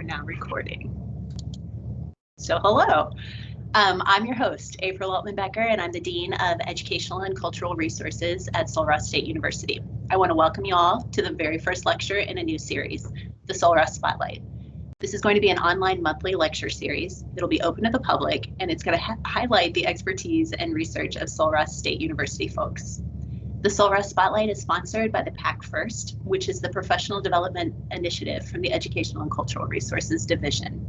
We're now recording. So hello, I'm your host, April Altman-Becker, and I'm the Dean of Educational and Cultural Resources at Sul Ross State University. I want to welcome you all to the very first lecture in a new series, the Sul Ross Spotlight. This is going to be an online monthly lecture series. It'll be open to the public, and it's going to highlight the expertise and research of Sul Ross State University folks. The Sul Ross Spotlight is sponsored by the PAC First, which is the professional development initiative from the Educational and Cultural Resources Division.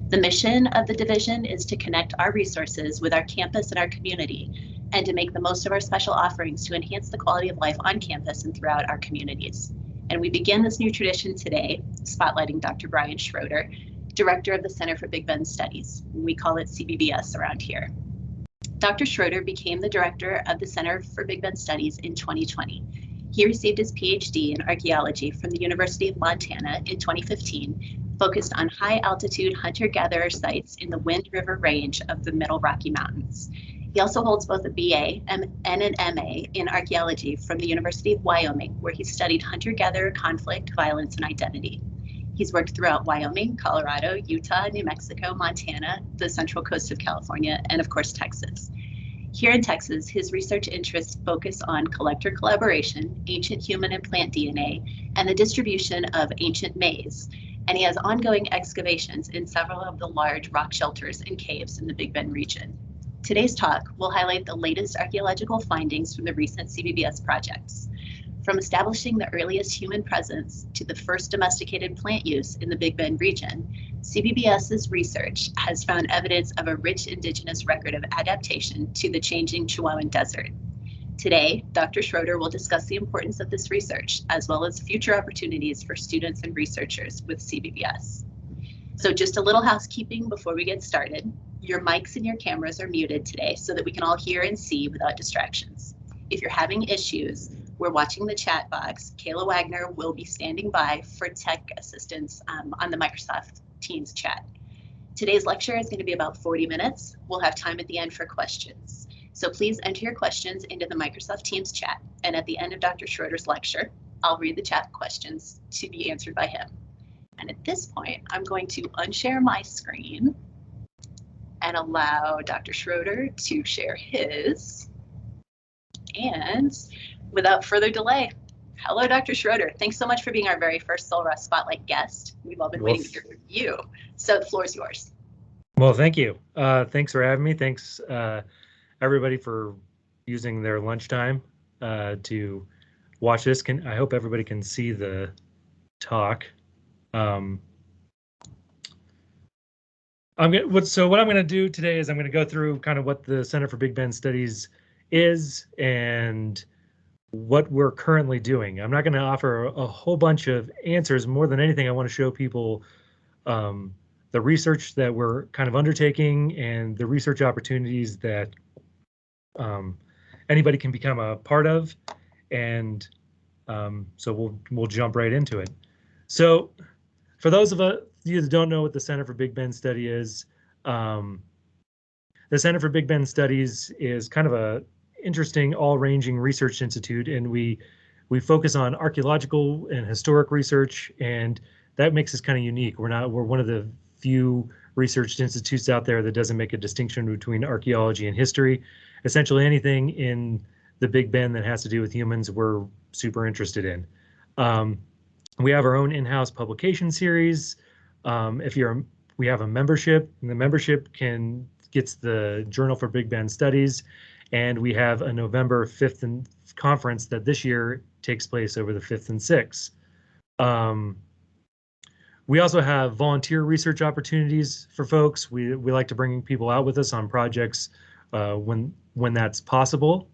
The mission of the division is to connect our resources with our campus and our community, and to make the most of our special offerings to enhance the quality of life on campus and throughout our communities. And we begin this new tradition today, spotlighting Dr. Bryon Schroeder, Director of the Center for Big Bend Studies. We call it CBBS around here. Dr. Schroeder became the director of the Center for Big Bend Studies in 2020. He received his PhD in archaeology from the University of Montana in 2015, focused on high altitude hunter-gatherer sites in the Wind River Range of the Middle Rocky Mountains. He also holds both a BA and an MA in archaeology from the University of Wyoming, where he studied hunter-gatherer conflict, violence, and identity. He's worked throughout Wyoming, Colorado, Utah, New Mexico, Montana, the central coast of California, and of course, Texas. Here in Texas, his research interests focus on collector collaboration, ancient human and plant DNA, and the distribution of ancient maize. And he has ongoing excavations in several of the large rock shelters and caves in the Big Bend region. Today's talk will highlight the latest archaeological findings from the recent CBBS projects. From establishing the earliest human presence to the first domesticated plant use in the Big Bend region, CBBS's research has found evidence of a rich indigenous record of adaptation to the changing Chihuahuan Desert. Today, Dr. Schroeder will discuss the importance of this research, as well as future opportunities for students and researchers with CBBS. So just a little housekeeping before we get started. Your mics and your cameras are muted today so that we can all hear and see without distractions. If you're having issues, we're watching the chat box. Kayla Wagner will be standing by for tech assistance on the Microsoft Teams chat. Today's lecture is going to be about 40 minutes. We'll have time at the end for questions. So please enter your questions into the Microsoft Teams chat. And at the end of Dr. Schroeder's lecture, I'll read the chat questions to be answered by him. And at this point, I'm going to unshare my screen and allow Dr. Schroeder to share his. And without further delay, hello, Dr. Schroeder. Thanks so much for being our very first Sul Ross Spotlight guest. We've all been waiting to hear from you. So the floor is yours. Well, thank you. Thanks for having me. Thanks, everybody, for using their lunchtime to watch this. I hope everybody can see the talk. So what I'm going to do today is I'm going to go through kind of what the Center for Big Bend Studies is and what we're currently doing. I'm not going to offer a whole bunch of answers. More than anything, I want to show people the research that we're kind of undertaking and the research opportunities that anybody can become a part of. And so we'll jump right into it. So for those of you that don't know what the Center for Big Bend Study is, the Center for Big Bend Studies is kind of a interesting all-ranging research institute, and we focus on archaeological and historic research, and that makes us kind of unique. We're one of the few research institutes out there that doesn't make a distinction between archaeology and history. Essentially anything in the Big Bend that has to do with humans, we're super interested in. We have our own in-house publication series. We have a membership, and the membership gets the Journal for Big Bend Studies, and we have a November 5th conference that this year takes place over the 5th and 6th. We also have volunteer research opportunities for folks. We like to bring people out with us on projects when that's possible.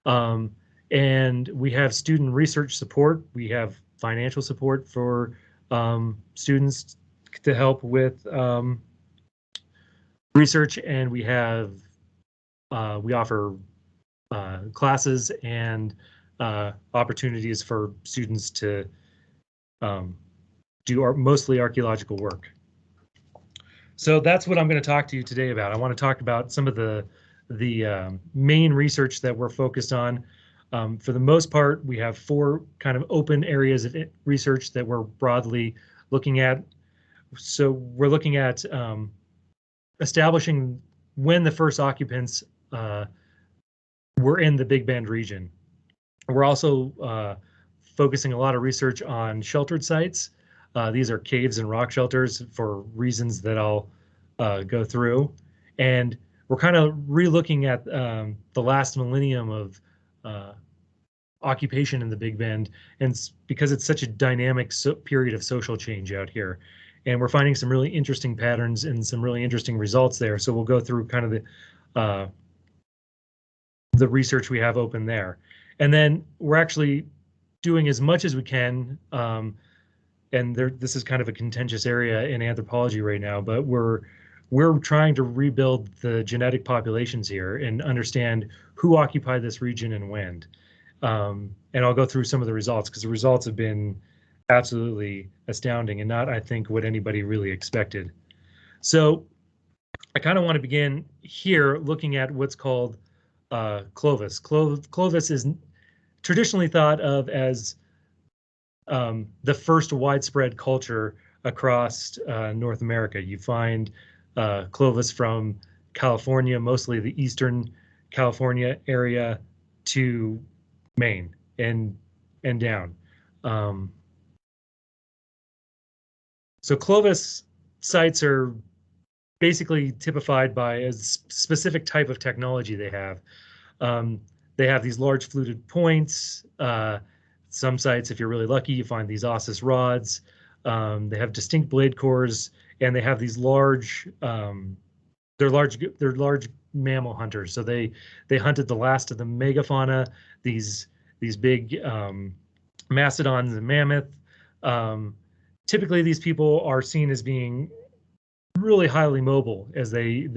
And we have student research support. We have financial support for students to help with research, and we offer classes and opportunities for students to do mostly archaeological work. So that's what I'm going to talk to you today about. I want to talk about some of the main research that we're focused on. For the most part, we have 4 kind of open areas of research that we're broadly looking at. so we're looking at establishing when the first occupants were in the Big Bend region. We're also focusing a lot of research on sheltered sites. These are caves and rock shelters for reasons that I'll go through. And we're kind of re-looking at the last millennium of occupation in the Big Bend, and because it's such a dynamic period of social change out here. And we're finding some really interesting patterns and some really interesting results there. So we'll go through kind of the research we have open there. And then we're actually doing as much as we can, and this is kind of a contentious area in anthropology right now, but we're trying to rebuild the genetic populations here and understand who occupied this region and when. And I'll go through some of the results, because the results have been absolutely astounding and not, I think, what anybody really expected. So I kind of want to begin here looking at what's called Clovis. Clovis is traditionally thought of as the first widespread culture across North America. You find Clovis from California, mostly the eastern California area, to Maine and down. So Clovis sites are basically typified by a specific type of technology they have. They have these large fluted points. Some sites, if you're really lucky, you find these ossus rods. They have distinct blade cores, and they have these large. They're large mammal hunters. So they hunted the last of the megafauna. These big mastodons and mammoth. Typically, these people are seen as being really highly mobile, as they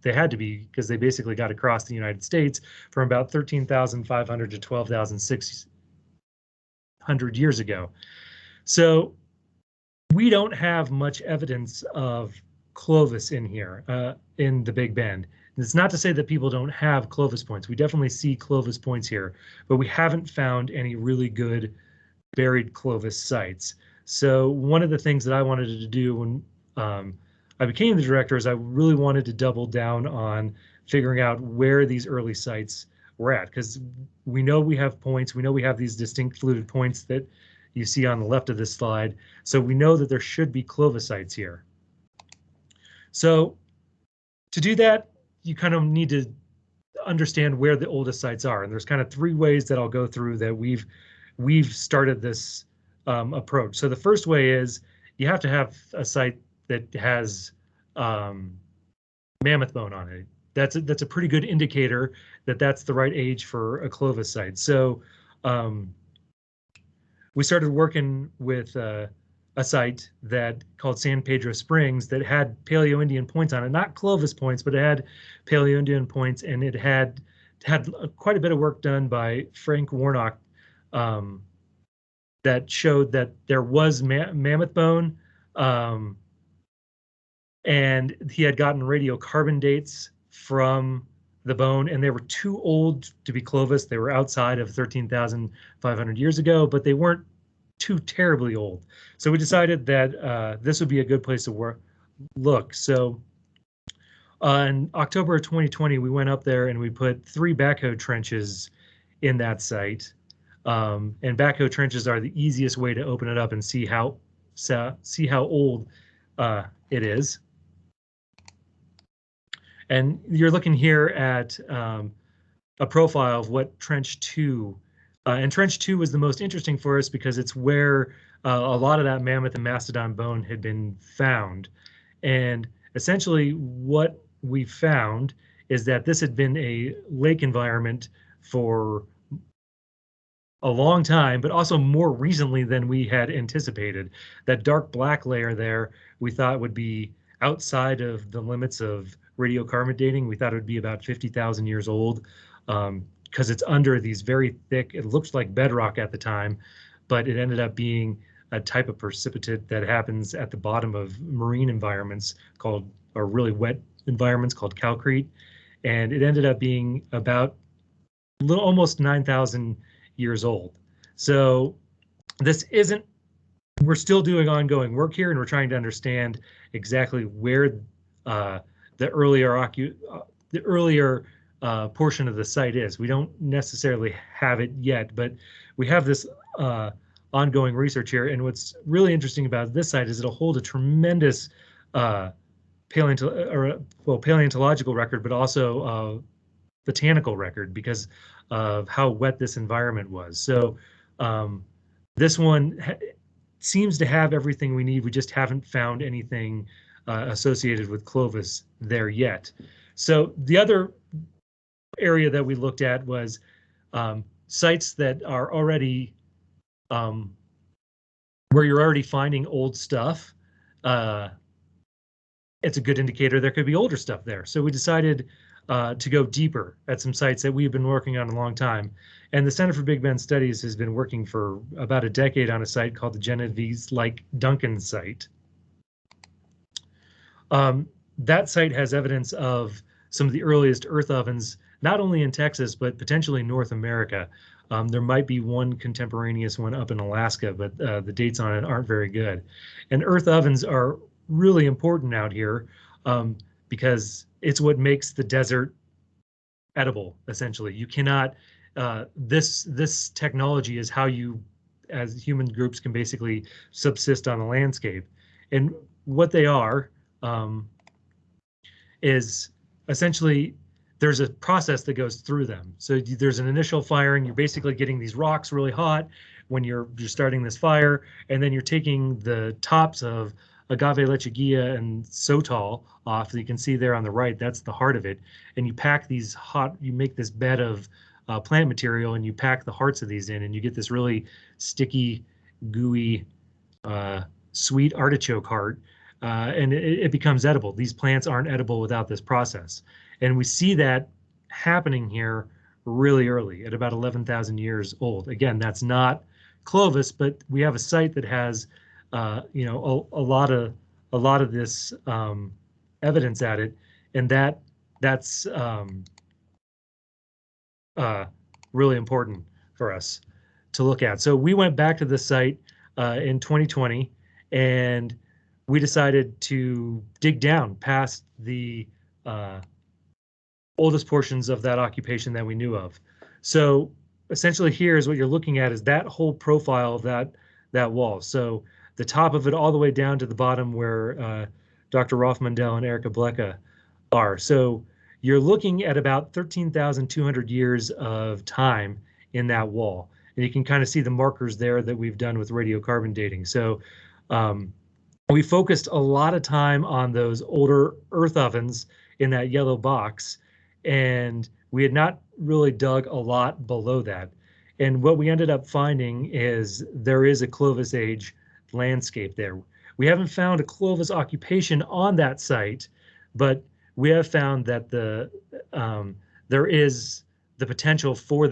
had to be, because they basically got across the United States from about 13,500 to 12,600 years ago. So we don't have much evidence of Clovis in here, in the Big Bend. And it's not to say that people don't have Clovis points. We definitely see Clovis points here, but we haven't found any really good buried Clovis sites. So one of the things that I wanted to do when I became the director is I really wanted to double down on figuring out where these early sites were at, because we know we have points. We know we have these distinct fluted points that you see on the left of this slide. So we know that there should be Clovis sites here. So to do that, you kind of need to understand where the oldest sites are. And there's kind of three ways that I'll go through that we've started this approach. So the first way is you have to have a site that has mammoth bone on it. That's a pretty good indicator that that's the right age for a Clovis site. So we started working with a site that called San Pedro Springs that had Paleo-Indian points on it, not Clovis points, but it had Paleo-Indian points, and it had quite a bit of work done by Frank Warnock that showed that there was mammoth bone, and he had gotten radiocarbon dates from the bone, and they were too old to be Clovis. They were outside of 13,500 years ago, but they weren't too terribly old. So we decided that this would be a good place to look. So in October of 2020, we went up there and we put 3 backhoe trenches in that site. And backhoe trenches are the easiest way to open it up and see how old it is. And you're looking here at a profile of what Trench 2, and Trench 2 was the most interesting for us because it's where a lot of that mammoth and mastodon bone had been found. And essentially what we found is that this had been a lake environment for a long time, but also more recently than we had anticipated. That dark black layer there we thought would be outside of the limits of radiocarbon dating. We thought it would be about 50,000 years old, because it's under these very thick, it looks like bedrock at the time, but it ended up being a type of precipitate that happens at the bottom of marine environments or really wet environments called calcrete. And it ended up being about almost 9,000 years old. So this isn't we're still doing ongoing work here, and we're trying to understand exactly where the earlier portion of the site is. We don't necessarily have it yet, but we have this ongoing research here. And what's really interesting about this site is it'll hold a tremendous paleontological record, but also botanical record because of how wet this environment was. So this one seems to have everything we need. We just haven't found anything associated with Clovis there yet. So the other area that we looked at was sites that are already where you're already finding old stuff. It's a good indicator there could be older stuff there. So we decided to go deeper at some sites that we've been working on a long time. And the Center for Big Bend Studies has been working for about a decade on a site called the Genovese-like Duncan site. That site has evidence of some of the earliest earth ovens, not only in Texas, but potentially North America. There might be one contemporaneous one up in Alaska, but the dates on it aren't very good. And earth ovens are really important out here because it's what makes the desert edible, essentially. You cannot, this technology is how you, as human groups, can basically subsist on the landscape. And what they are is essentially, there's a process that goes through them. So there's an initial firing. You're basically getting these rocks really hot when you're starting this fire, and then you're taking the tops of agave lechuguilla and sotol off. You can see there on the right, that's the heart of it. And you pack these you make this bed of plant material, and you pack the hearts of these in, and you get this really sticky, gooey, sweet artichoke heart, and it becomes edible. These plants aren't edible without this process. And we see that happening here really early at about 11,000 years old. Again, that's not Clovis, but we have a site that has you know, a lot of this evidence at it, and that's really important for us to look at. So we went back to the site in 2020, and we decided to dig down past the oldest portions of that occupation that we knew of. So essentially here is what you're looking at is that whole profile of that wall. So the top of it all the way down to the bottom where Dr. Rothmundell and Erica Blecka are. So you're looking at about 13,200 years of time in that wall. And you can kind of see the markers there that we've done with radiocarbon dating. So we focused a lot of time on those older earth ovens in that yellow box, and we had not really dug a lot below that. And what we ended up finding is there is a Clovis age landscape there. We haven't found a Clovis occupation on that site, but we have found that there is the potential for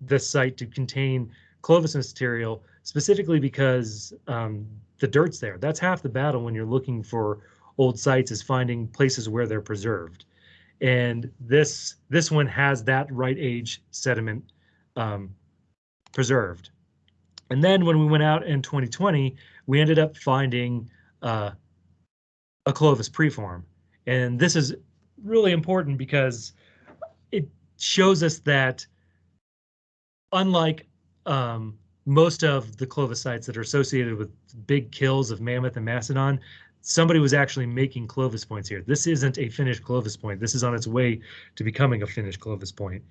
this site to contain Clovis material, specifically because the dirt's there. That's half the battle when you're looking for old sites, is finding places where they're preserved. And this one has that right age sediment preserved. And then when we went out in 2020, we ended up finding a Clovis preform. And this is really important because it shows us that unlike most of the Clovis sites that are associated with big kills of mammoth and mastodon, somebody was actually making Clovis points here. This isn't a finished Clovis point. This is on its way to becoming a finished Clovis point.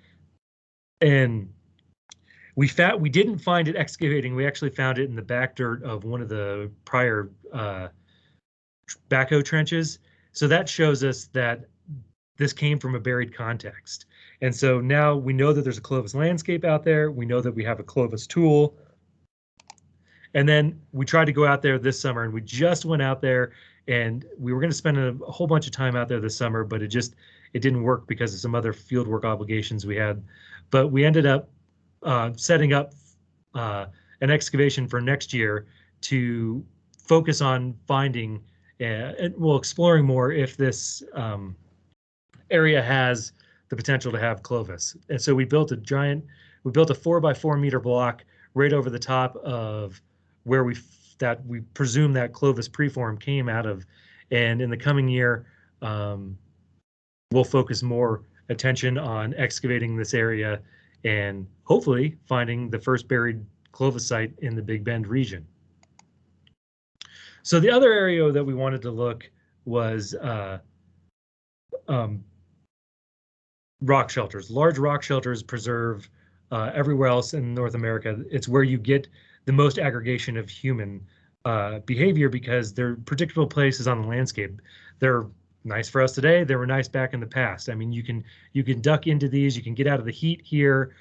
And we didn't find it excavating. We actually found it in the back dirt of one of the prior backhoe trenches. So that shows us that this came from a buried context. And so now we know that there's a Clovis landscape out there. We know that we have a Clovis tool. And then we tried to go out there this summer, and we just went out there, and we were going to spend a whole bunch of time out there this summer, but it didn't work because of some other fieldwork obligations we had. But we ended up setting up an excavation for next year to focus on finding and exploring more if this area has the potential to have Clovis. And so we built a 4 by 4 meter block right over the top of where we that we presume that Clovis preform came out of. And in the coming year, we'll focus more attention on excavating this area and hopefully finding the first buried Clovis site in the Big Bend region. So the other area that we wanted to look was rock shelters. Large rock shelters preserve everywhere else in North America. It's where you get the most aggregation of human behavior because they're predictable places on the landscape. They're nice for us today. They were nice back in the past. I mean, you can duck into these. You can get out of the heat here.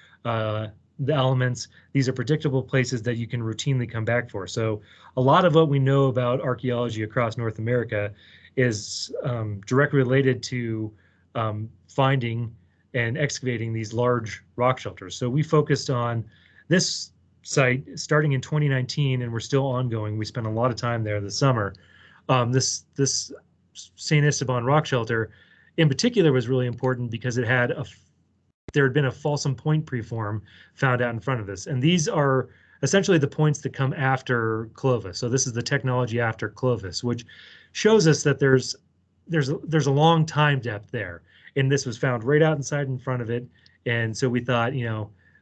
The elements. These are predictable places that you can routinely come back for. So a lot of what we know about archaeology across North America is directly related to finding and excavating these large rock shelters. So we focused on this site starting in 2019, and we're still ongoing. We spent a lot of time there this summer. This St. Esteban rock shelter in particular was really important because it had there had been a Folsom Point preform found out in front of this. And these are essentially the points that come after Clovis. So this is the technology after Clovis, which shows us that there's a long time depth there. And this was found right out inside in front of it. And so we thought,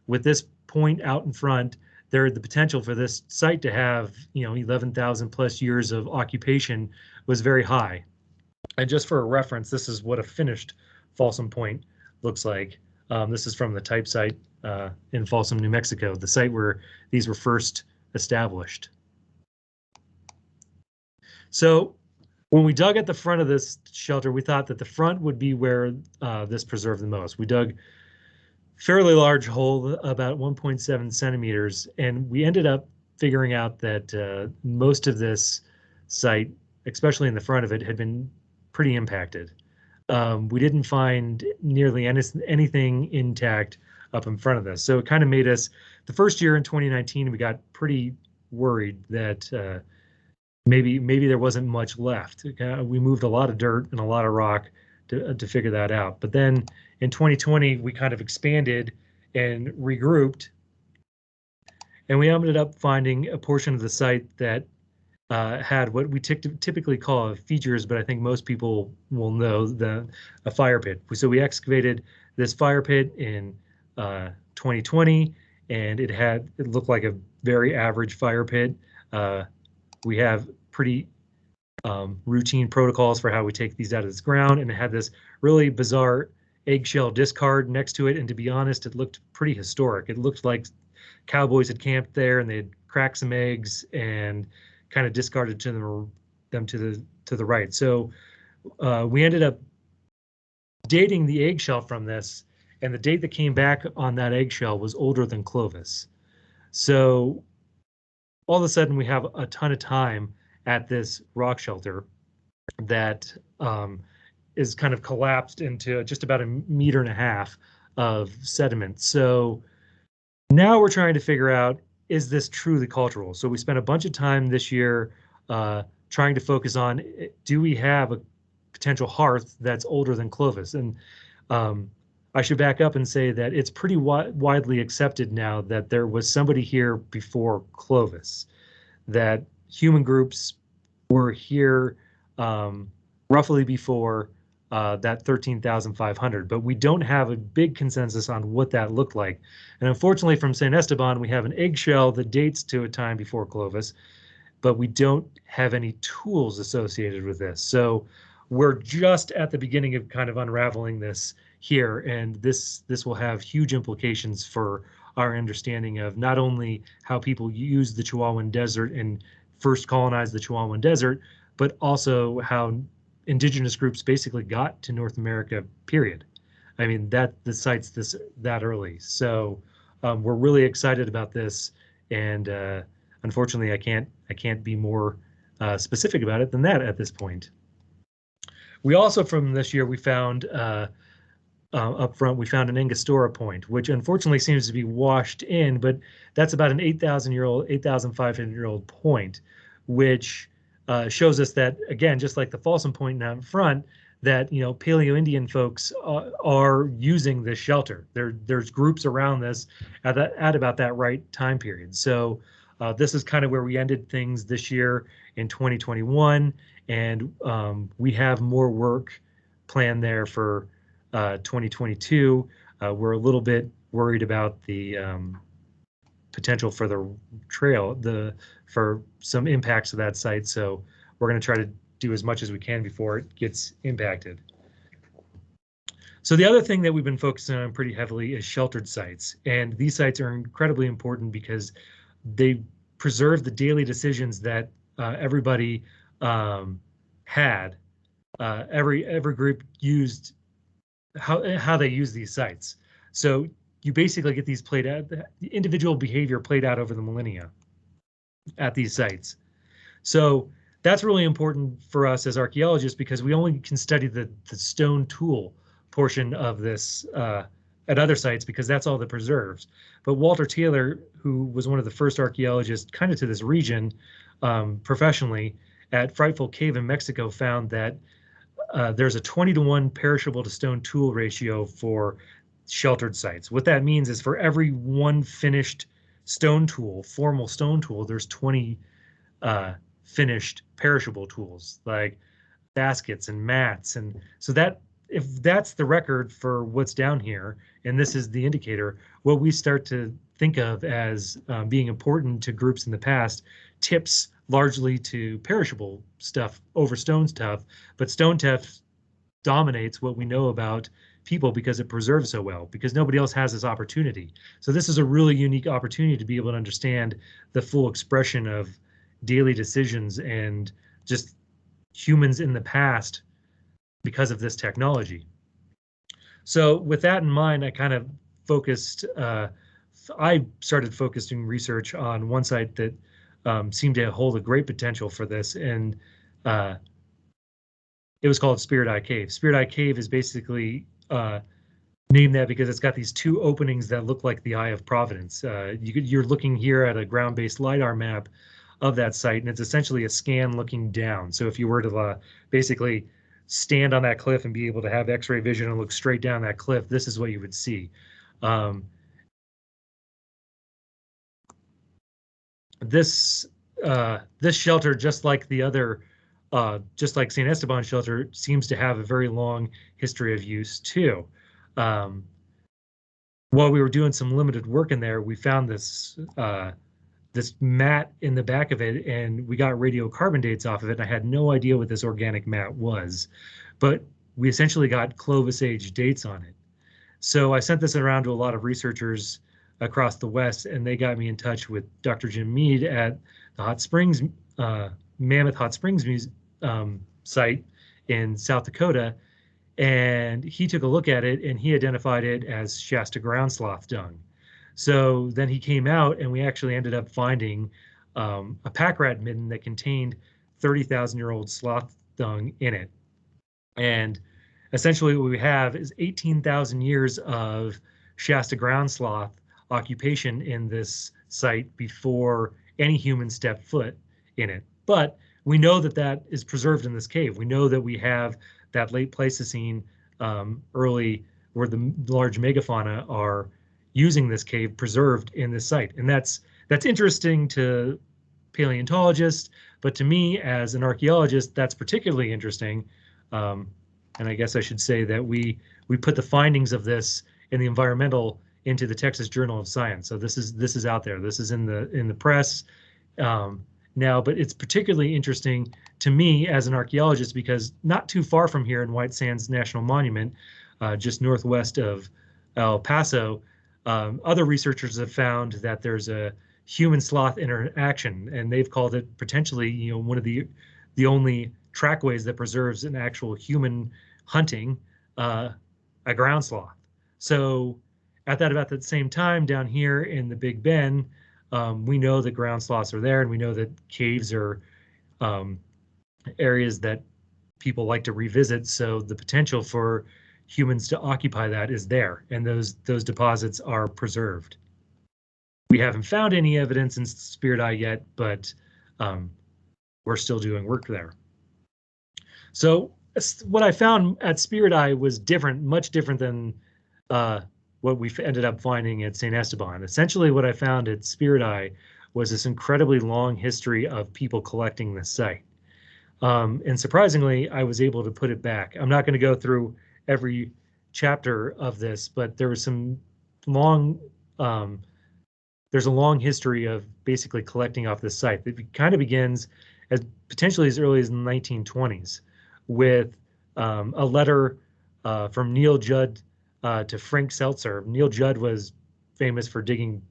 with this point out in front, the potential for this site to have, 11,000 plus years of occupation was very high. And just for a reference, this is what a finished Folsom Point looks like. This is from the type site in Folsom, New Mexico, the site where these were first established. So when we dug at the front of this shelter, we thought that the front would be where this preserved the most. We dug fairly large hole, about 1.7 centimeters, and we ended up figuring out that most of this site, especially in the front of it, had been pretty impacted. We didn't find nearly anything intact up in front of this. So it kind of made us, the first year in 2019, we got pretty worried that maybe there wasn't much left. We moved a lot of dirt and a lot of rock to figure that out. But then in 2020, we kind of expanded and regrouped, and we ended up finding a portion of the site that had what we typically call features, but I think most people will know a fire pit. So we excavated this fire pit in 2020, and it looked like a very average fire pit. We have pretty routine protocols for how we take these out of the ground, and it had this really bizarre eggshell discard next to it. And to be honest, it looked pretty historic. It looked like cowboys had camped there and they had cracked some eggs and kind of discarded them to the right. So we ended up dating the eggshell from this, and the date that came back on that eggshell was older than Clovis. So all of a sudden we have a ton of time at this rock shelter that is kind of collapsed into just about 1.5 meters of sediment. So now we're trying to figure out, is this truly cultural? So we spent a bunch of time this year trying to focus on, do we have a potential hearth that's older than Clovis? And I should back up and say that it's pretty widely accepted now that there was somebody here before Clovis, that human groups were here roughly before that 13,500, but we don't have a big consensus on what that looked like. And unfortunately from St. Esteban, we have an eggshell that dates to a time before Clovis, but we don't have any tools associated with this. So we're just at the beginning of kind of unraveling this here, and this will have huge implications for our understanding of not only how people use the Chihuahuan Desert and first colonized the Chihuahuan Desert, but also how indigenous groups basically got to North America, period. I mean, the site's that early. So we're really excited about this, and unfortunately I can't be more specific about it than that at this point. We also, from this year, we found up front, we found an Angostura point, which unfortunately seems to be washed in, but that's about an 8,500-year-old point, which shows us that, again, just like the Folsom Point out in front, that Paleo-Indian folks are using this shelter. There's groups around this at about that right time period. So This is kind of where we ended things this year in 2021, and we have more work planned there for 2022. We're a little bit worried about the potential for the trail, for some impacts to that site. So we're going to try to do as much as we can before it gets impacted. So the other thing that we've been focusing on pretty heavily is sheltered sites. And these sites are incredibly important because they preserve the daily decisions that everybody had. Every group used how they use these sites. So you basically get these played out, the individual behavior played out over the millennia at these sites. So that's really important for us as archaeologists because we only can study the stone tool portion of this at other sites because that's all that preserves. But Walter Taylor, who was one of the first archaeologists kind of to this region professionally at Frightful Cave in Mexico, found that there's a 20-to-1 perishable to stone tool ratio for sheltered sites. What that means is for every one finished stone tool, formal stone tool, there's 20 finished perishable tools like baskets and mats. And so that if that's the record for what's down here, and this is the indicator, what we start to think of as being important to groups in the past tips largely to perishable stuff over stone stuff, but stone stuff dominates what we know about people because it preserves so well, because nobody else has this opportunity. So this is a really unique opportunity to be able to understand the full expression of daily decisions and just humans in the past because of this technology. So with that in mind, I kind of focused, I started focusing research on one site that seemed to hold a great potential for this, and it was called Spirit Eye Cave. Spirit Eye Cave is basically named that because it's got these two openings that look like the Eye of Providence. You're looking here at a ground-based LiDAR map of that site, and it's essentially a scan looking down. So if you were to basically stand on that cliff and be able to have X-ray vision and look straight down that cliff, this is what you would see. This shelter, just like the other, just like St. Esteban shelter, seems to have a very long history of use too. While we were doing some limited work in there, we found this this mat in the back of it, and we got radiocarbon dates off of it. And I had no idea what this organic mat was, but we essentially got Clovis age dates on it. So I sent this around to a lot of researchers across the West, and they got me in touch with Dr. Jim Mead at the Hot Springs, Mammoth Hot Springs site in South Dakota. And he took a look at it and he identified it as Shasta ground sloth dung. So then he came out and we actually ended up finding a pack rat midden that contained 30,000-year-old sloth dung in it. And essentially what we have is 18,000 years of Shasta ground sloth occupation in this site before any human stepped foot in it. But we know that that is preserved in this cave. We know that we have that late Pleistocene, early, where the large megafauna are using this cave preserved in this site. And that's interesting to paleontologists, but to me as an archaeologist, that's particularly interesting. And I guess I should say that we put the findings of this in the environmental into the Texas Journal of Science. So this is out there. This is in the press now, but it's particularly interesting to me as an archaeologist because not too far from here in White Sands National Monument, just northwest of El Paso, other researchers have found that there's a human sloth interaction, and they've called it potentially, one of the only trackways that preserves an actual human hunting a ground sloth. So at about the same time down here in the Big Bend, we know that ground sloths are there, and we know that caves are areas that people like to revisit. So the potential for humans to occupy that is there, and those deposits are preserved. We haven't found any evidence in Spirit Eye yet, but we're still doing work there. So what I found at Spirit Eye was different, much different than what we ended up finding at St. Esteban. Essentially what I found at Spirit Eye was this incredibly long history of people collecting this site. And surprisingly, I was able to put it back. I'm not going to go through every chapter of this, but there was some long, there's a long history of basically collecting off this site. It kind of begins as potentially as early as the 1920s with a letter from Neil Judd to Frank Seltzer. Neil Judd was famous for digging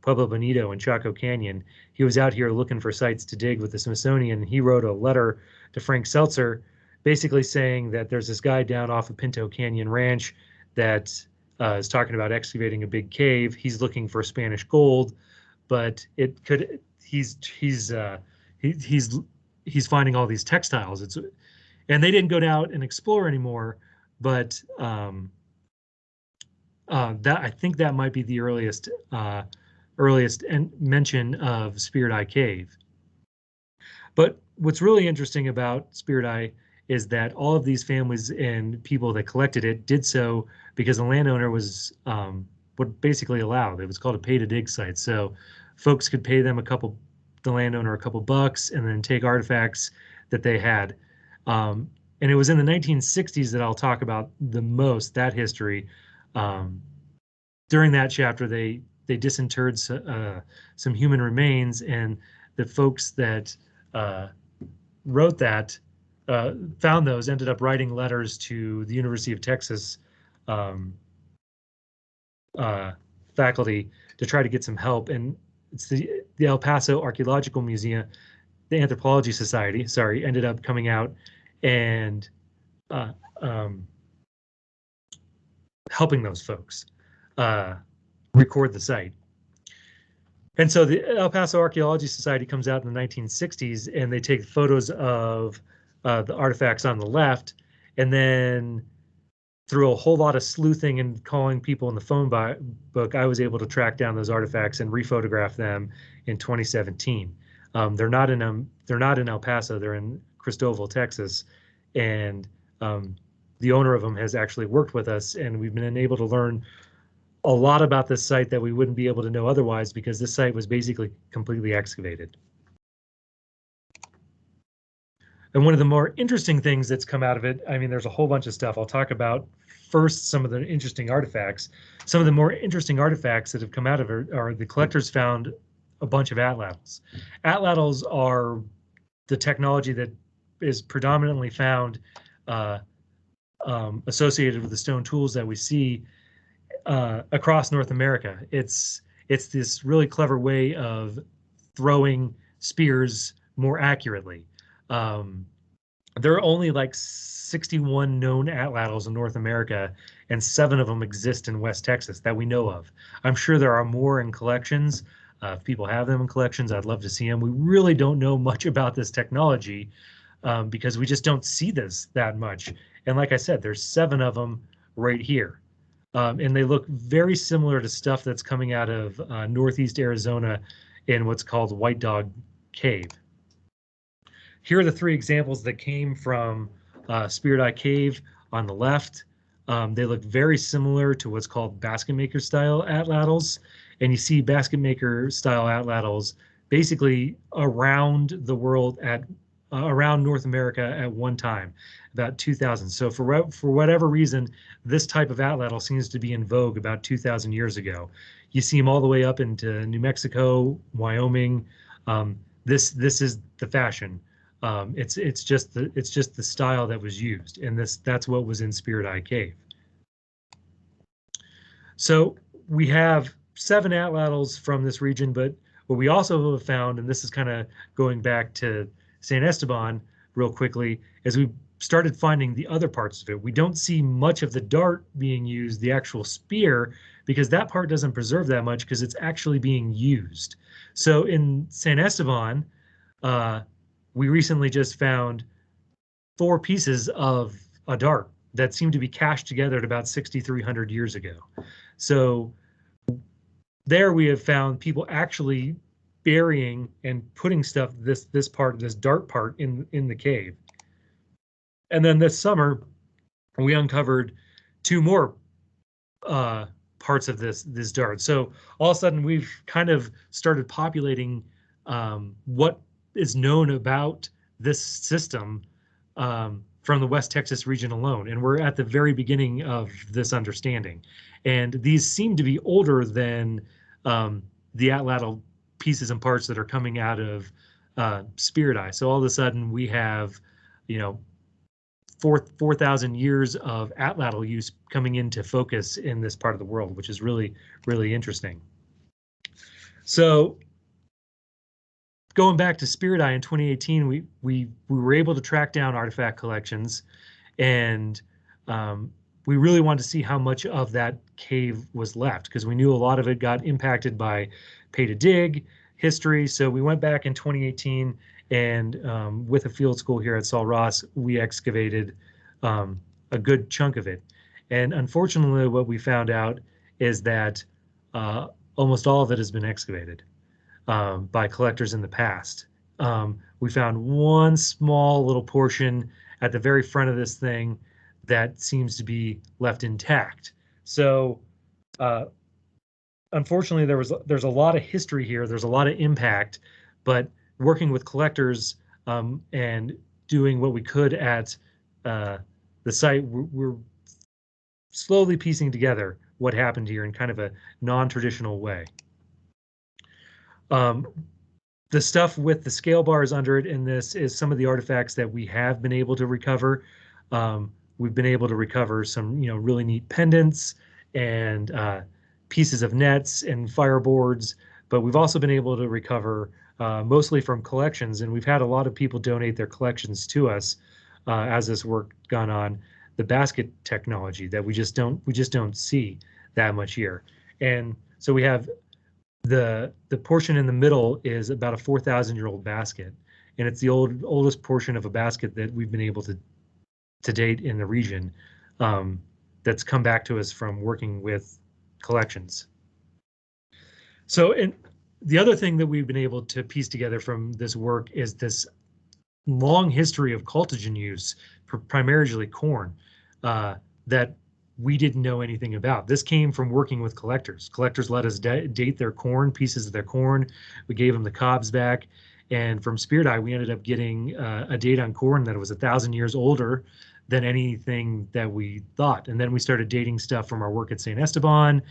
Pueblo Bonito and Chaco Canyon. He was out here looking for sites to dig with the Smithsonian. He wrote a letter to Frank Seltzer basically saying that there's this guy down off of Pinto Canyon Ranch that is talking about excavating a big cave. He's looking for Spanish gold, but it could he's finding all these textiles. And they didn't go out and explore anymore, but that I think that might be the earliest mention of Spirit Eye Cave. But what's really interesting about Spirit Eye is that all of these families and people that collected it did so because the landowner was would basically allowed. It was called a pay-to-dig site. So folks could pay them the landowner a couple bucks and then take artifacts that they had. And it was in the 1960s that I'll talk about the most, that history. During that chapter, they disinterred some human remains, and the folks that wrote that found those, ended up writing letters to the University of Texas faculty to try to get some help. And it's the El Paso Archaeological Museum, the Anthropology Society, sorry, ended up coming out and helping those folks record the site. And so the El Paso Archaeology Society comes out in the 1960s, and they take photos of the artifacts on the left, and then through a whole lot of sleuthing and calling people in the phone book, I was able to track down those artifacts and rephotograph them in 2017. They're not in El Paso; they're in Cristobal, Texas, and the owner of them has actually worked with us, and we've been able to learn a lot about this site that we wouldn't be able to know otherwise, because this site was basically completely excavated. And one of the more interesting things that's come out of it, I mean, there's a whole bunch of stuff. I'll talk about first some of the interesting artifacts. Some of the more interesting artifacts that have come out of it are the collectors found a bunch of atlatls. Atlatls are the technology that is predominantly found associated with the stone tools that we see across North America. It's this really clever way of throwing spears more accurately. There are only like 61 known atlatls in North America, and 7 of them exist in West Texas that we know of. I'm sure there are more in collections. If people have them in collections, I'd love to see them. We really don't know much about this technology because we just don't see this that much. And like I said, there's 7 of them right here. And they look very similar to stuff that's coming out of Northeast Arizona in what's called White Dog Cave. Here are the 3 examples that came from Spirit Eye Cave on the left. They look very similar to what's called basket maker style atlatls. And you see basket maker style atlatls basically around the world around North America at one time, about 2000. So for whatever reason, this type of atlatl seems to be in vogue about 2,000 years ago. You see them all the way up into New Mexico, Wyoming. This is the fashion. It's just the style that was used, and that's what was in Spirit Eye Cave. So we have 7 atlatls from this region, but what we also have found, and this is kind of going back to San Esteban real quickly, as we started finding the other parts of it. We don't see much of the dart being used, the actual spear, because that part doesn't preserve that much because it's actually being used. So in San Esteban, we recently just found 4 pieces of a dart that seemed to be cached together at about 6,300 years ago. So there we have found people actually burying and putting stuff, this dart part in the cave. And then this summer, we uncovered 2 more parts parts of this dart. So all of a sudden we've kind of started populating what is known about this system from the West Texas region alone. And we're at the very beginning of this understanding. And these seem to be older than the atlatl pieces and parts that are coming out of Spirit Eye. So all of a sudden we have, 4,000 years of atlatl use coming into focus in this part of the world, which is really, really interesting. So going back to Spirit Eye in 2018, we were able to track down artifact collections, and we really wanted to see how much of that cave was left, because we knew a lot of it got impacted by pay to dig history. So we went back in 2018 and with a field school here at Sul Ross, we excavated a good chunk of it. And unfortunately, what we found out is that almost all of it has been excavated by collectors in the past. We found one small little portion at the very front of this thing that seems to be left intact. So unfortunately, there's a lot of history here. There's a lot of impact, but working with collectors and doing what we could at the site, we're slowly piecing together what happened here in kind of a non-traditional way. The stuff with the scale bars under it in this is some of the artifacts that we have been able to recover. We've been able to recover some, really neat pendants and pieces of nets and fireboards, but we've also been able to recover mostly from collections, and we've had a lot of people donate their collections to us as this work gone on. The basket technology that we just don't see that much here, and so we have the portion in the middle is about a 4,000-year-old basket, and it's the oldest portion of a basket that we've been able to date in the region that's come back to us from working with collections. So, and the other thing that we've been able to piece together from this work is this long history of cultigen use, primarily corn, that we didn't know anything about. This came from working with collectors. Collectors let us date their corn, pieces of their corn. We gave them the cobs back. And from Spirit Eye, we ended up getting a date on corn that was 1,000 years older than anything that we thought. And then we started dating stuff from our work at St. Esteban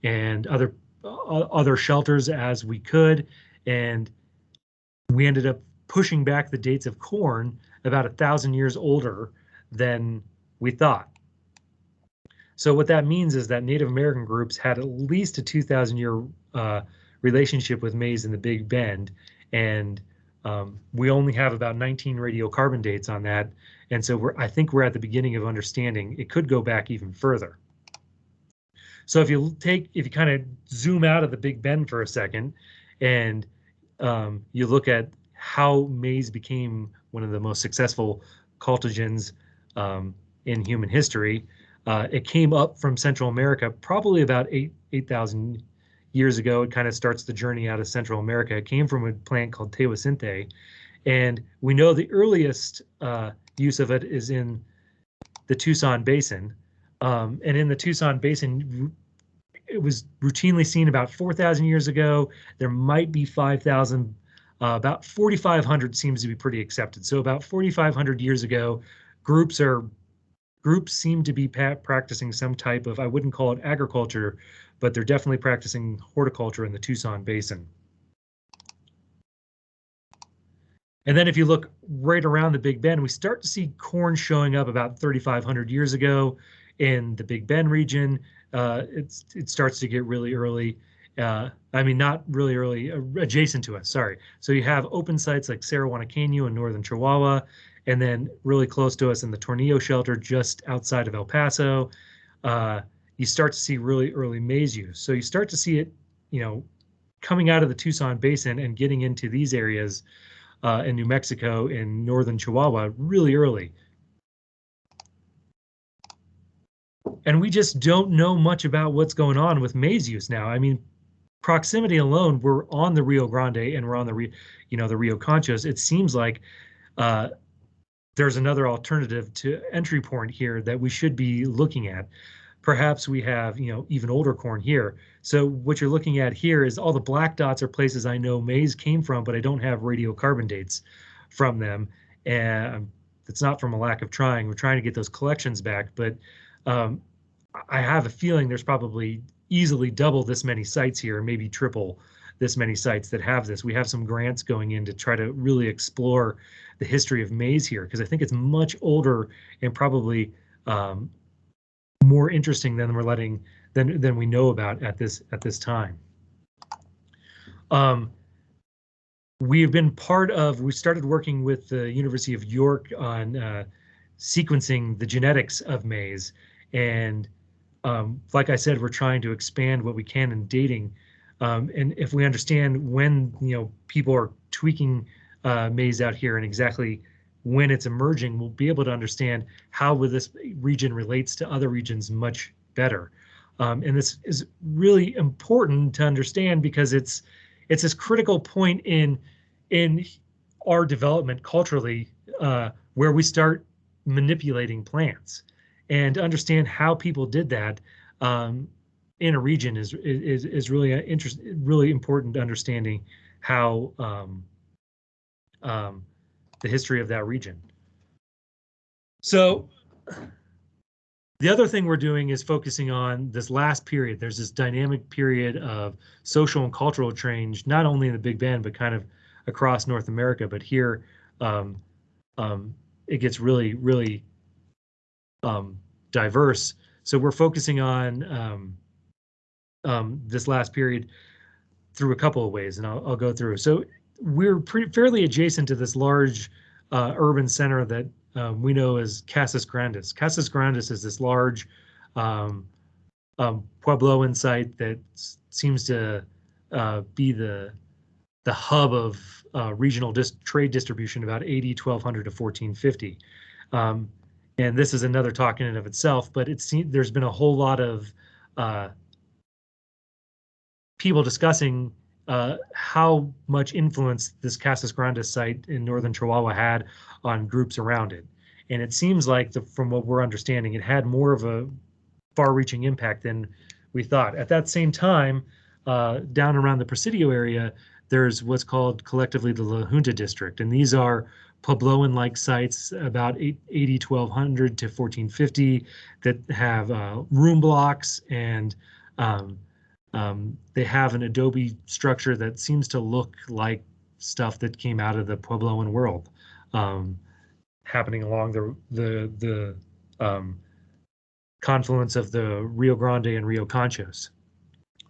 and other shelters as we could. And we ended up pushing back the dates of corn about 1,000 years older than we thought. So what that means is that Native American groups had at least a 2,000-year relationship with maize in the Big Bend, and we only have about 19 radiocarbon dates on that. And so I think we're at the beginning of understanding it could go back even further. So if you kind of zoom out of the Big Bend for a second, and you look at how maize became one of the most successful cultigens in human history, it came up from Central America probably about 8,000 years ago. It kind of starts the journey out of Central America. It came from a plant called Teosinte, and we know the earliest use of it is in the Tucson Basin. And in the Tucson Basin, it was routinely seen about 4,000 years ago. There might be 5,000. About 4,500 seems to be pretty accepted. So about 4,500 years ago, groups seem to be practicing some type of, I wouldn't call it agriculture, but they're definitely practicing horticulture in the Tucson Basin. And then if you look right around the Big Bend, we start to see corn showing up about 3,500 years ago in the Big Bend region. It starts to get really early. I mean, not really early, adjacent to us, sorry. So you have open sites like Sarawanacano in northern Chihuahua, and then really close to us in the Tornillo shelter just outside of El Paso, you start to see really early maize use. So you start to see it, coming out of the Tucson Basin and getting into these areas in New Mexico and northern Chihuahua really early. And we just don't know much about what's going on with maize use now. I mean, proximity alone, we're on the Rio Grande and we're on the Rio Conchos. It seems like there's another alternative to entry point here that we should be looking at. perhaps we have, even older corn here. So what you're looking at here is all the black dots are places I know maize came from, but I don't have radiocarbon dates from them. And it's not from a lack of trying. We're trying to get those collections back, but I have a feeling there's probably easily double this many sites here, maybe triple this many sites that have this. We have some grants going in to try to really explore the history of maize here, because I think it's much older and probably more interesting than than we know about at this time. We started working with the University of York on sequencing the genetics of maize, and like I said, we're trying to expand what we can in dating. And if we understand when people are tweaking maize out here and exactly when it's emerging, we'll be able to understand how this region relates to other regions much better. And this is really important to understand because it's this critical point in our development culturally where we start manipulating plants, and to understand how people did that in a region is really really important to understanding how the history of that region. So the other thing we're doing is focusing on this last period. There's this dynamic period of social and cultural change, not only in the Big Bend, but kind of across North America. But here, it gets really, really diverse. So we're focusing on this last period through a couple of ways, and I'll go through. So we're fairly adjacent to this large urban center that we know as Casas Grandes. Casas Grandes is this large Puebloan site that seems to be the hub of regional trade distribution, about 1200 to 1450. And this is another talk in and of itself, but there's been a whole lot of people discussing how much influence this Casas Grandes site in northern Chihuahua had on groups around it. And it seems like, from what we're understanding, it had more of a far-reaching impact than we thought. At that same time, down around the Presidio area, there's what's called collectively the La Junta district. And these are Puebloan-like sites about 1200 to 1450 that have room blocks, and they have an adobe structure that seems to look like stuff that came out of the Puebloan world, happening along the confluence of the Rio Grande and Rio Conchos.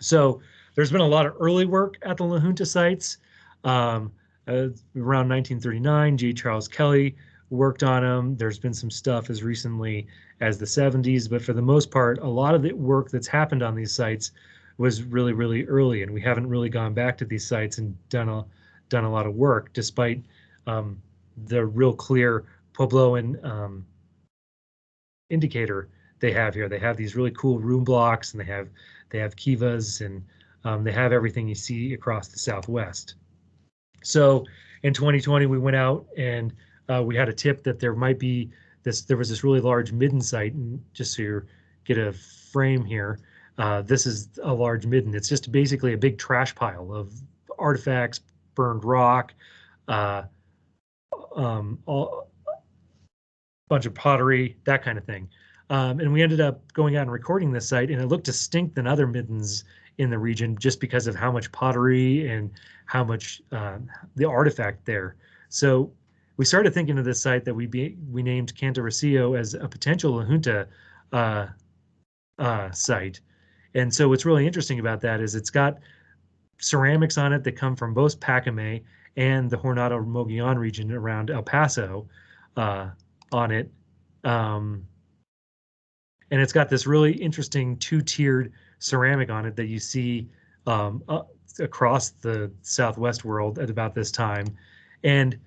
So there's been a lot of early work at the La Junta sites. Around 1939, J. Charles Kelly worked on them. There's been some stuff as recently as the 70s, but for the most part, a lot of the work that's happened on these sites was really, really early, and we haven't really gone back to these sites and done a lot of work, despite the real clear Puebloan indicator they have here. They have these really cool room blocks, and they have kivas, and they have everything you see across the Southwest. So in 2020, we went out and we had a tip that there might be there was this really large midden site, and just so you get a frame here, this is a large midden. It's just basically a big trash pile of artifacts, burned rock, bunch of pottery, that kind of thing. And we ended up going out and recording this site, and it looked distinct than other middens in the region just because of how much pottery and how much the artifact there. So we started thinking of this site that we named Cantarracio as a potential La Junta site. And so what's really interesting about that is it's got ceramics on it that come from both Pacame and the Jornada Mogollon region around El Paso on it. And it's got this really interesting two-tiered ceramic on it that you see across the Southwest world at about this time. And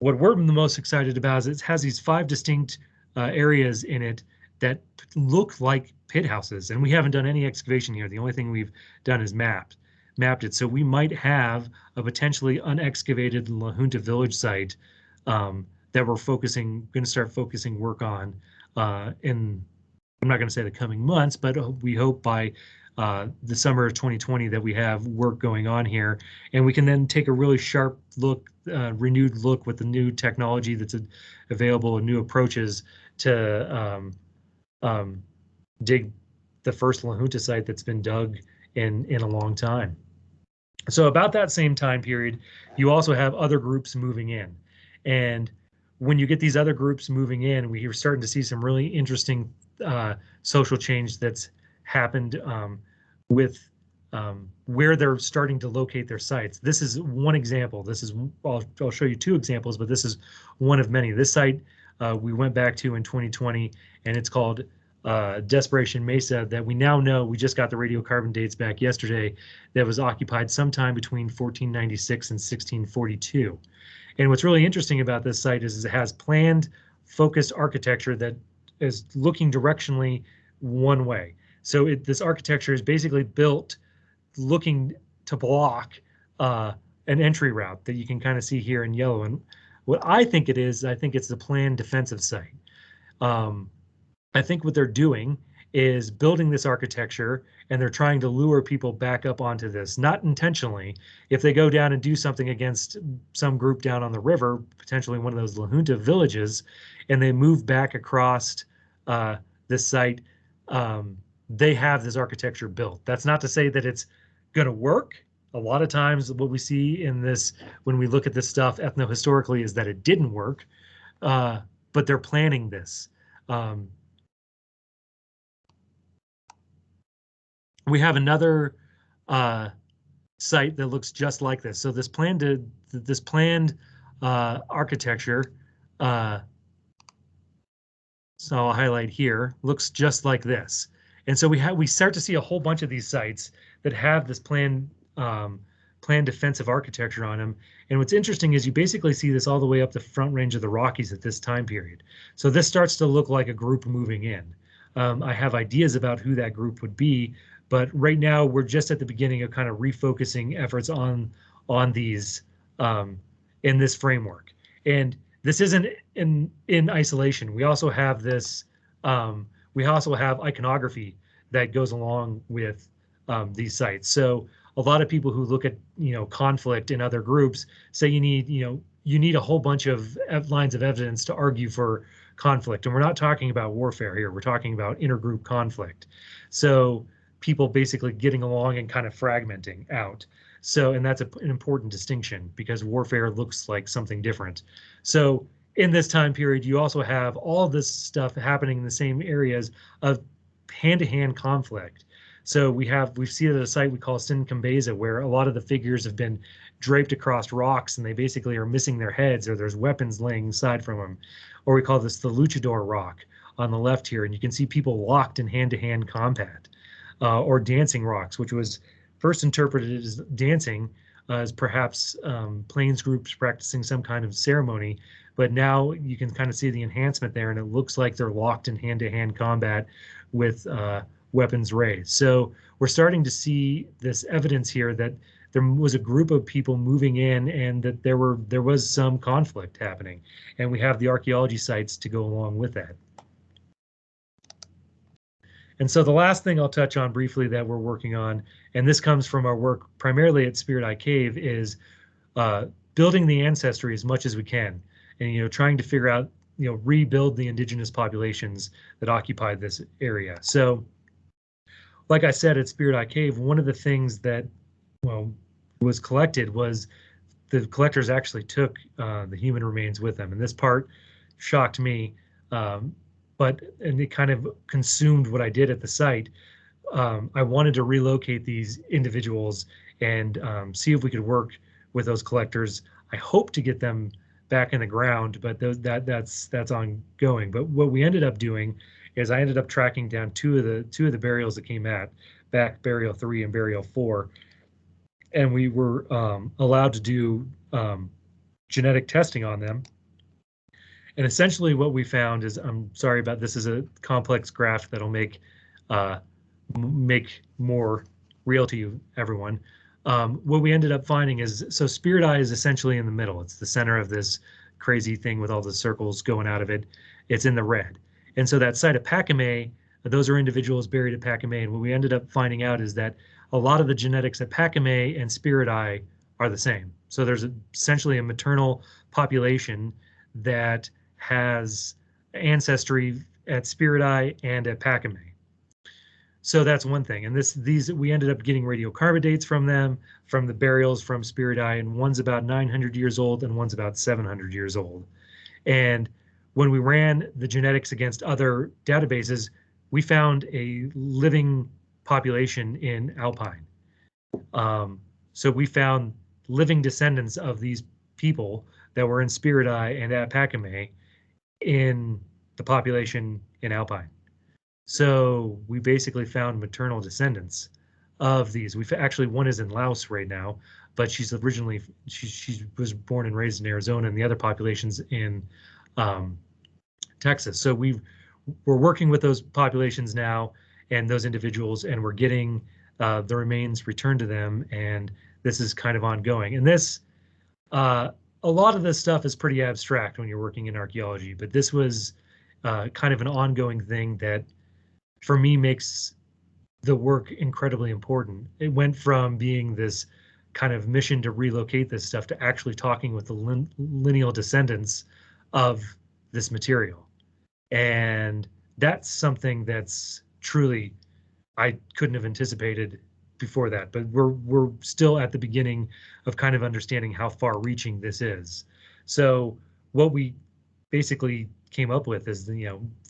what we're the most excited about is it has these 5 distinct areas in it that look like pit houses, and we haven't done any excavation here. The only thing we've done is mapped it. So we might have a potentially unexcavated La Junta village site that we're going to start focusing work on in I'm not going to say the coming months, but we hope by the summer of 2020 that we have work going on here, and we can then take a really sharp look, renewed look with the new technology that's available and new approaches to dig the first La Junta site that's been dug in a long time. So about that same time period, you also have other groups moving in. And when you get these other groups moving in, we are starting to see some really interesting social change that's happened with where they're starting to locate their sites. This is one example. This is, I'll show you two examples, but this is one of many. This site we went back to in 2020, and it's called Desperation Mesa, that we now know, we just got the radiocarbon dates back yesterday, that was occupied sometime between 1496 and 1642. And what's really interesting about this site is it has planned, focused architecture that is looking directionally one way. So this architecture is basically built looking to block an entry route that you can kind of see here in yellow. And what I think it is, I think it's the planned defensive site. I think what they're doing is building this architecture, and they're trying to lure people back up onto this, not intentionally. If they go down and do something against some group down on the river, potentially one of those La Junta villages, and they move back across this site, they have this architecture built. That's not to say that it's going to work. A lot of times what we see in this, when we look at this stuff ethnohistorically, is that it didn't work, but they're planning this. We have another site that looks just like this. So this planned architecture, so I'll highlight here, looks just like this. And so we start to see a whole bunch of these sites that have this planned defensive architecture on them. And what's interesting is you basically see this all the way up the front range of the Rockies at this time period. So this starts to look like a group moving in. I have ideas about who that group would be, but right now we're just at the beginning of kind of refocusing efforts on these in this framework. And this isn't in isolation. We also have this. We also have iconography that goes along with these sites. So a lot of people who look at conflict in other groups say you need a whole bunch of lines of evidence to argue for conflict. And we're not talking about warfare here. We're talking about intergroup conflict. So people basically getting along and kind of fragmenting out. So, and that's an important distinction, because warfare looks like something different. So in this time period, you also have all this stuff happening in the same areas of hand-to-hand conflict. So we've seen it at a site we call Sin Cambeza, where a lot of the figures have been draped across rocks and they basically are missing their heads, or there's weapons laying aside from them. Or we call this the Luchador Rock on the left here, and you can see people locked in hand-to-hand combat. Or dancing rocks, which was first interpreted as dancing, as perhaps Plains groups practicing some kind of ceremony, but now you can kind of see the enhancement there, and it looks like they're locked in hand-to-hand combat with weapons raised. So we're starting to see this evidence here that there was a group of people moving in, and that there was some conflict happening, and we have the archaeology sites to go along with that. And so the last thing I'll touch on briefly that we're working on, and this comes from our work primarily at Spirit Eye Cave, is building the ancestry as much as we can, and trying to figure out, rebuild the indigenous populations that occupied this area. So, like I said, at Spirit Eye Cave, one of the things that was collected was the collectors actually took the human remains with them, and this part shocked me. And it kind of consumed what I did at the site. I wanted to relocate these individuals and see if we could work with those collectors. I hope to get them back in the ground, but that's ongoing. But what we ended up doing is I ended up tracking down two of the burials that came back, burial 3 and burial 4, and we were allowed to do genetic testing on them. And essentially what we found is, I'm sorry about this, is a complex graph that'll make more real to you, everyone. What we ended up finding is, so Spirit Eye is essentially in the middle. It's the center of this crazy thing with all the circles going out of it. It's in the red. And so that site of Pacame, those are individuals buried at Pacamay. And what we ended up finding out is that a lot of the genetics at Pacamay and Spirit Eye are the same. So there's essentially a maternal population that has ancestry at Spirit Eye and at Pacamay. So that's one thing. And these we ended up getting radiocarbon dates from them, from the burials from Spirit Eye, and one's about 900 years old and one's about 700 years old. And when we ran the genetics against other databases, we found a living population in Alpine. So we found living descendants of these people that were in Spirit Eye and at Pacamay in the population in Alpine. So we basically found maternal descendants of these. We've actually, one is in Laos right now, but she's originally, she was born and raised in Arizona, and the other population's in Texas. So we're working with those populations now and those individuals, and we're getting the remains returned to them, and this is kind of ongoing. And this, a lot of this stuff is pretty abstract when you're working in archaeology, but this was kind of an ongoing thing that, for me, makes the work incredibly important. It went from being this kind of mission to relocate this stuff to actually talking with the lineal descendants of this material. And that's something that's truly, I couldn't have anticipated before that, but we're still at the beginning of kind of understanding how far reaching this is. So what we basically came up with is,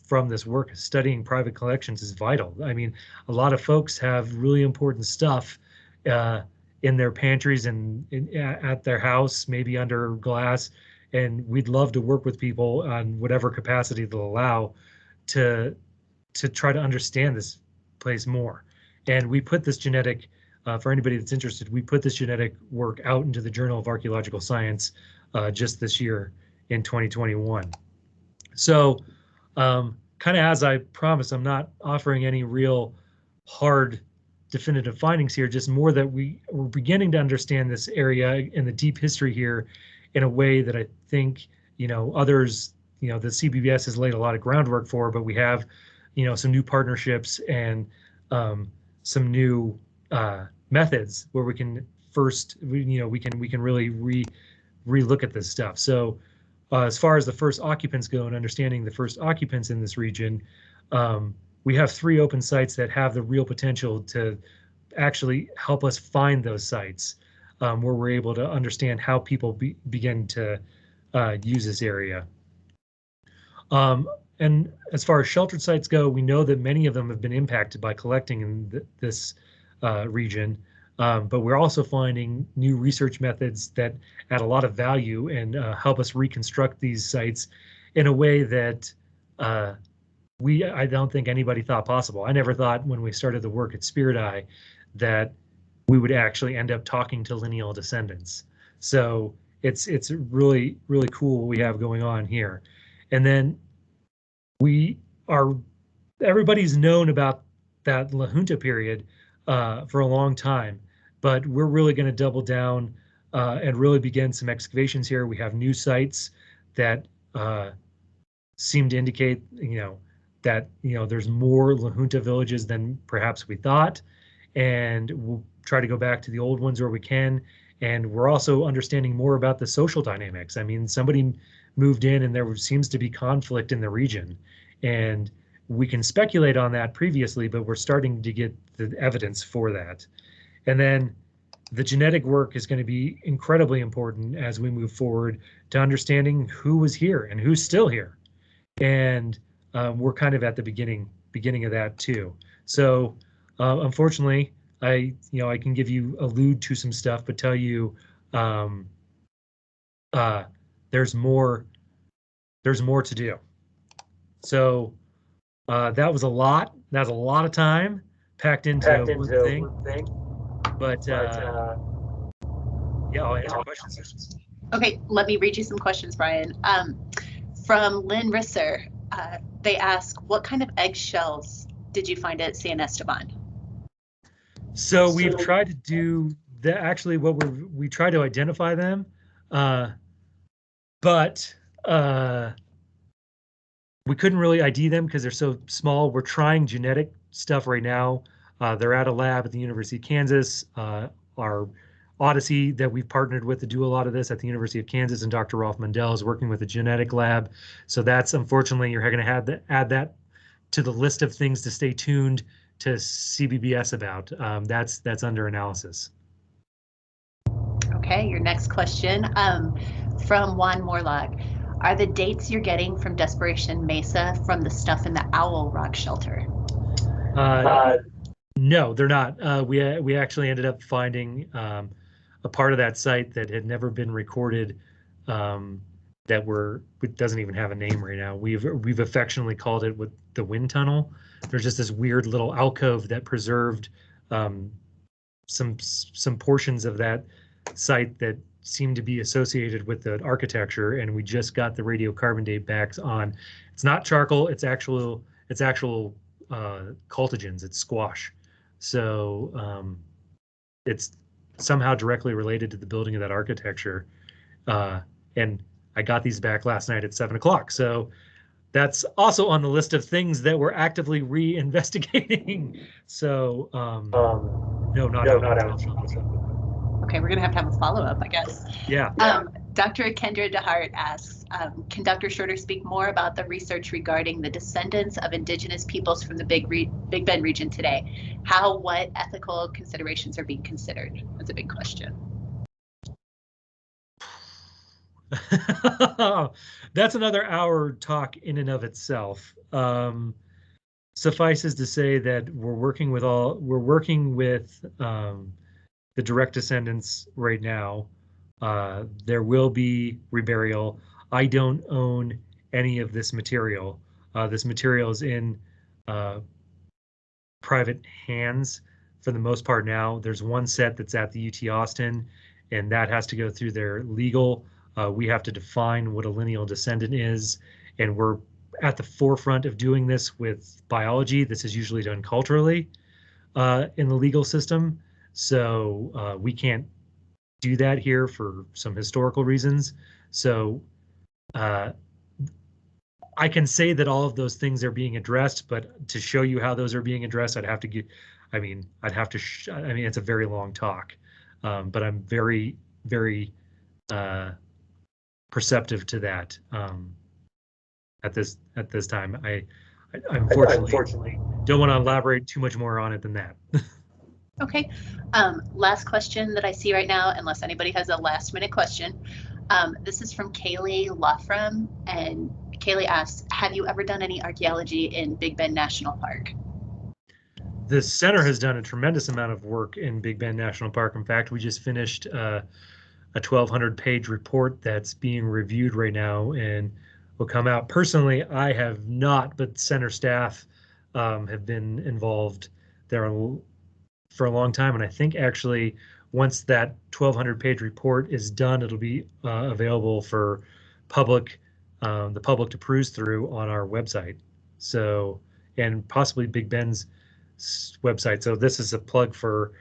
from this work, studying private collections is vital. I mean, a lot of folks have really important stuff in their pantries and at their house, maybe under glass, and we'd love to work with people on whatever capacity they'll allow to try to understand this place more. And we put this genetic, for anybody that's interested, we put this genetic work out into the Journal of Archaeological Science just this year in 2021. So kind of as I promised, I'm not offering any real hard definitive findings here, just more that we're beginning to understand this area and the deep history here in a way that I think, others, the CBBS has laid a lot of groundwork for, but we have, some new partnerships and some new methods where we can first, we can really re-look at this stuff. So as far as the first occupants go and understanding the first occupants in this region, we have 3 open sites that have the real potential to actually help us find those sites where we're able to understand how people begin to use this area. And as far as sheltered sites go, we know that many of them have been impacted by collecting in this region, but we're also finding new research methods that add a lot of value and help us reconstruct these sites in a way that I don't think anybody thought possible. I never thought when we started the work at Spirit Eye that we would actually end up talking to lineal descendants. So it's really, really cool what we have going on here. And then everybody's known about that La Junta period for a long time, but we're really going to double down and really begin some excavations here. We have new sites that seem to indicate, that there's more La Junta villages than perhaps we thought, and we'll try to go back to the old ones where we can. And we're also understanding more about the social dynamics. I mean, somebody moved in and there seems to be conflict in the region, and we can speculate on that previously, but we're starting to get the evidence for that. And then the genetic work is going to be incredibly important as we move forward to understanding who was here and who's still here. And we're kind of at the beginning of that too. So unfortunately, I can allude to some stuff, but tell you there's more to do. So that was a lot. That's a lot of time packed into one thing. But yeah, I'll answer questions. Okay, let me read you some questions, Bryon. From Lynn Risser, they ask, what kind of eggshells did you find at San Esteban? So we've tried to do that. Actually, we try to identify them, but we couldn't really ID them because they're so small. We're trying genetic stuff right now. They're at a lab at the University of Kansas. Our Odyssey that we've partnered with to do a lot of this at the University of Kansas, and Dr. Rolf Mundell is working with a genetic lab. So that's, unfortunately, you're going to have to add that to the list of things to stay tuned to CBBS about. That's under analysis. Okay, your next question from Juan Morlock. Are the dates you're getting from Desperation Mesa from the stuff in the Owl Rock Shelter? No, they're not. We actually ended up finding a part of that site that had never been recorded, it doesn't even have a name right now. We've affectionately called it with the wind tunnel. There's just this weird little alcove that preserved some portions of that site that seemed to be associated with the architecture, and we just got the radiocarbon date back on. It's not charcoal. It's actual cultigens. It's squash. So it's somehow directly related to the building of that architecture. And I got these back last night at 7 o'clock. So that's also on the list of things that we're actively re-investigating. So no, not out. Okay, we're going to have a follow-up, I guess. Yeah. Dr. Kendra DeHart asks, can Dr. Schroeder speak more about the research regarding the descendants of indigenous peoples from the Big Bend region today? What ethical considerations are being considered? That's a big question. That's another hour talk in and of itself. Suffices to say that we're working with the direct descendants right now. There will be reburial. I don't own any of this material. This material is in private hands for the most part now. There's one set that's at the UT Austin, and that has to go through their legal. We have to define what a lineal descendant is, and we're at the forefront of doing this with biology. This is usually done culturally in the legal system. So we can't do that here for some historical reasons. So I can say that all of those things are being addressed, but to show you how those are being addressed, it's a very long talk. But I'm very, very perceptive to that at this time. I unfortunately don't want to elaborate too much more on it than that. Okay. Last question that I see right now, unless anybody has a last minute question. This is from Kaylee Lofram, and Kaylee asks, have you ever done any archaeology in Big Bend National Park? The center has done a tremendous amount of work in Big Bend National Park. In fact, we just finished a 1,200-page report that's being reviewed right now and will come out. Personally, I have not, but center staff have been involved there for a long time. And I think actually once that 1,200-page report is done, it'll be available for the public to peruse through on our website. So, and possibly Big Bend's website. So this is a plug for,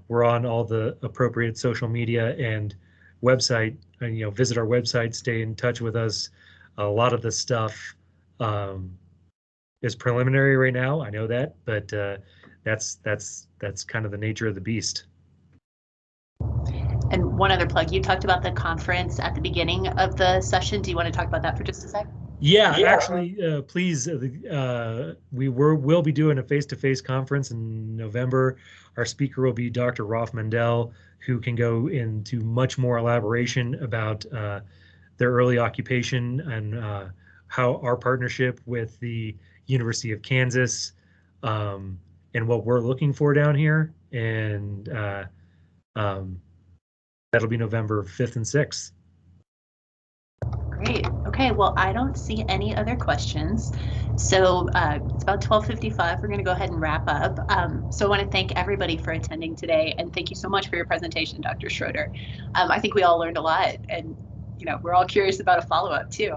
we're on all the appropriate social media and website, and, visit our website, stay in touch with us. A lot of the stuff is preliminary right now. I know that, but that's kind of the nature of the beast. And one other plug, you talked about the conference at the beginning of the session. Do you want to talk about that for just a sec? Yeah. Actually, please, we'll be doing a face-to-face conference in November. Our speaker will be Dr. Rolf Mundell, who can go into much more elaboration about their early occupation and how our partnership with the University of Kansas and what we're looking for down here. And that'll be November 5th and 6th. Great. Okay, well, I don't see any other questions. So it's about 12:55. We're going to go ahead and wrap up. So I want to thank everybody for attending today, and thank you so much for your presentation, Dr. Schroeder. I think we all learned a lot, and we're all curious about a follow-up too.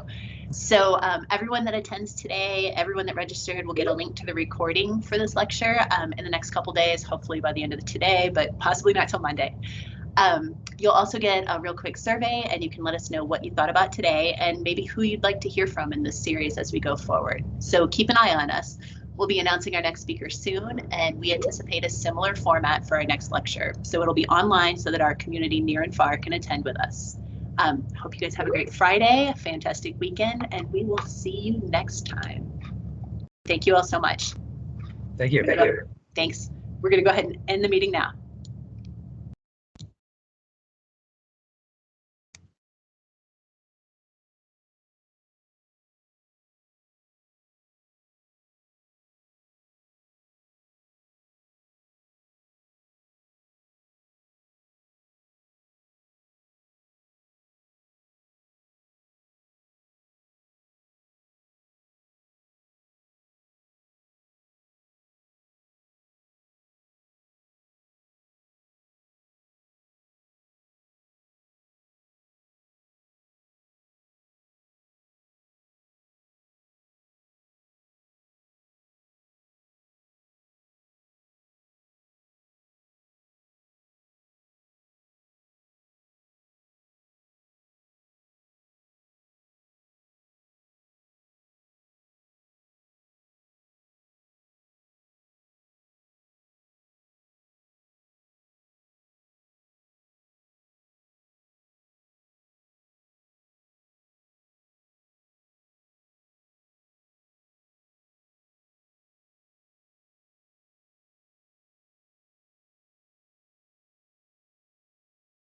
So everyone that attends today, everyone that registered will get a link to the recording for this lecture in the next couple days, hopefully by the end of today, but possibly not till Monday. You'll also get a real quick survey, and you can let us know what you thought about today and maybe who you'd like to hear from in this series as we go forward. So keep an eye on us. We'll be announcing our next speaker soon, and we anticipate a similar format for our next lecture. So it'll be online so that our community near and far can attend with us. Hope you guys have a great Friday, a fantastic weekend, and we will see you next time. Thank you all so much. Thank you. Thanks. We're going to go ahead and end the meeting now.